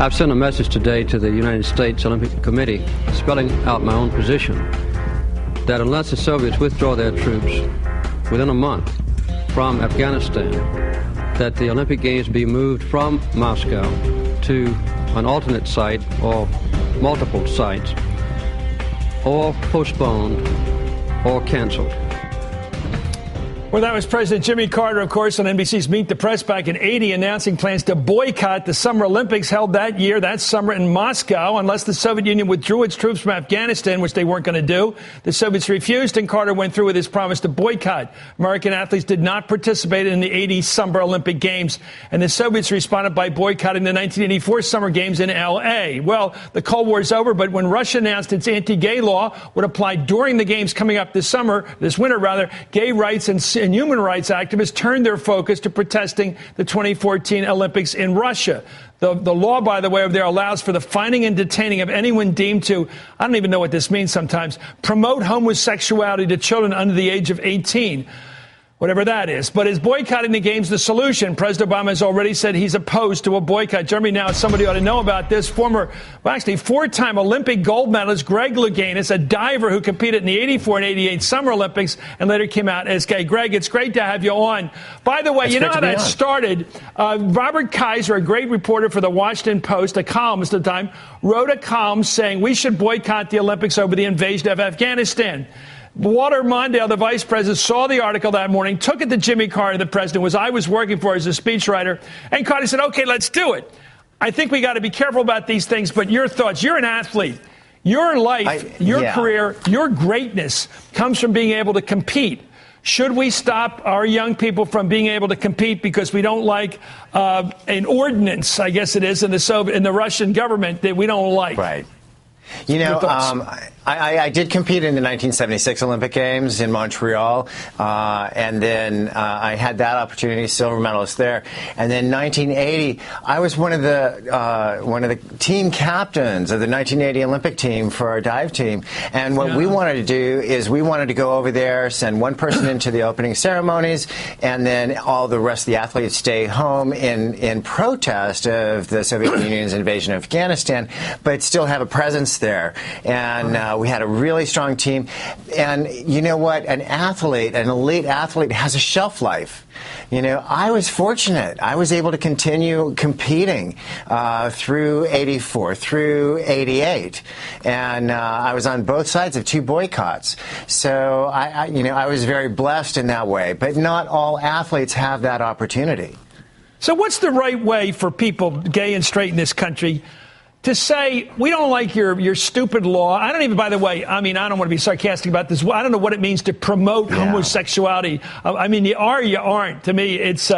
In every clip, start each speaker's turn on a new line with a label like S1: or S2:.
S1: I've sent a message today to the United States Olympic Committee spelling out my own position that unless the Soviets withdraw their troops within a month from Afghanistan, that the Olympic Games be moved from Moscow to an alternate site or multiple sites, or postponed or canceled.
S2: Well, that was President Jimmy Carter, of course, on NBC's Meet the Press back in '80, announcing plans to boycott the Summer Olympics held that summer in Moscow, unless the Soviet Union withdrew its troops from Afghanistan, which they weren't going to do. The Soviets refused, and Carter went through with his promise to boycott. American athletes did not participate in the '80 Summer Olympic Games, and the Soviets responded by boycotting the 1984 Summer Games in L.A. Well, the Cold War is over, but when Russia announced its anti-gay law would apply during the Games coming up this winter, gay rights and human rights activists turned their focus to protesting the 2014 Olympics in Russia. The law, by the way, over there allows for the finding and detaining of anyone deemed to, I don't even know what this means sometimes, promote homosexuality to children under the age of 18. Whatever that is. But is boycotting the Games the solution? President Obama has already said he's opposed to a boycott. Joining me now is somebody who ought to know about this. Four-time Olympic gold medalist Greg Louganis, a diver who competed in the '84 and '88 Summer Olympics and later came out as gay. Greg, it's great to have you on. By the way, you know how that started? Robert Kaiser, a great reporter for the Washington Post, a columnist at the time, wrote a column saying we should boycott the Olympics over the invasion of Afghanistan. Walter Mondale, the vice president, saw the article that morning, took it to Jimmy Carter, the president, I was working for as a speechwriter, and Carter said, okay, let's do it. I think we got to be careful about these things, but your thoughts, you're an athlete. Your life, career, your greatness comes from being able to compete. Should we stop our young people from being able to compete because we don't like an ordinance, I guess it is, in the Russian government that we don't like?
S3: Right. You know, I did compete in the 1976 Olympic Games in Montreal, and then I had that opportunity, silver medalist there. And then 1980, I was one of the team captains of the 1980 Olympic team for our dive team. And what we wanted to do is we wanted to go over there, send one person into the opening ceremonies, and then all the rest of the athletes stay home in protest of the Soviet Union's invasion of Afghanistan, but still have a presence there. And we had a really strong team. And you know what? An elite athlete has a shelf life. You know, I was fortunate. I was able to continue competing through '84, through '88, and I was on both sides of two boycotts. So I was very blessed in that way. But not all athletes have that opportunity.
S2: So what's the right way for people, gay and straight in this country, to say, we don't like your stupid law? I don't even, by the way, I don't want to be sarcastic about this. I don't know what it means to promote homosexuality. You are, you aren't. To me, it's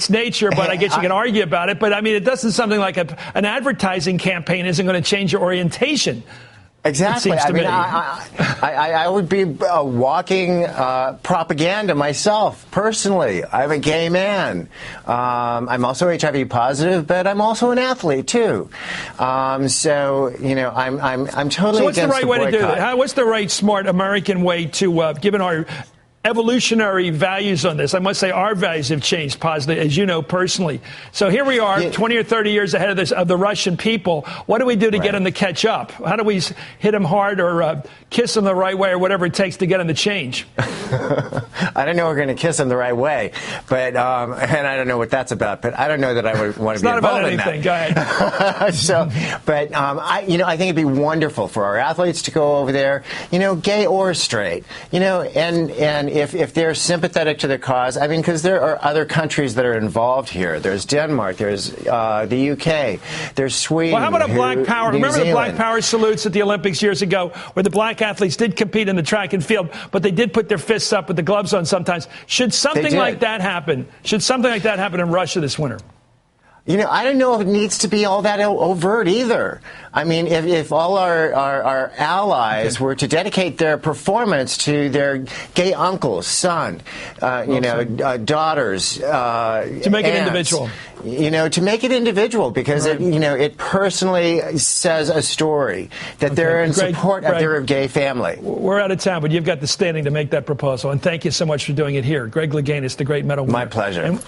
S2: nature, but I guess you can argue about it. But, it doesn't something like an advertising campaign isn't going to change your orientation.
S3: Exactly. I would be a walking propaganda myself, personally. I'm a gay man. I'm also HIV positive, but I'm also an athlete, too. I'm totally against the boycott.
S2: So what's the right way to do it? What's the right, smart American way to, given our evolutionary values on this? I must say our values have changed positively, as you know personally. So here we are, 20 or 30 years ahead of the Russian people. What do we do to get them to catch up? How do we hit them hard or kiss them the right way or whatever it takes to get them to change?
S3: I don't know we're going to kiss them the right way, but and I don't know what that's about, but I don't know that I would want to be involved in that.
S2: It's not about anything. Go ahead.
S3: I think it'd be wonderful for our athletes to go over there, gay or straight, and if they're sympathetic to the cause, because there are other countries that are involved here. There's Denmark, there's the UK, there's Sweden.
S2: Well, how about a Black Power?
S3: New
S2: Remember
S3: Zealand.
S2: The Black Power salutes at the Olympics years ago, where the black athletes did compete in the track and field, but they did put their fists up with the gloves on sometimes. Should something like that happen? Should something like that happen in Russia this winter?
S3: I don't know if it needs to be all that overt either. If all our allies were to dedicate their performance to their gay uncles, son, daughters,
S2: to make it individual.
S3: To make it individual, because it personally says a story that they're in support of their gay family.
S2: We're out of time, but you've got the standing to make that proposal. And thank you so much for doing it here. Greg Louganis, the great medal winner.
S3: My pleasure.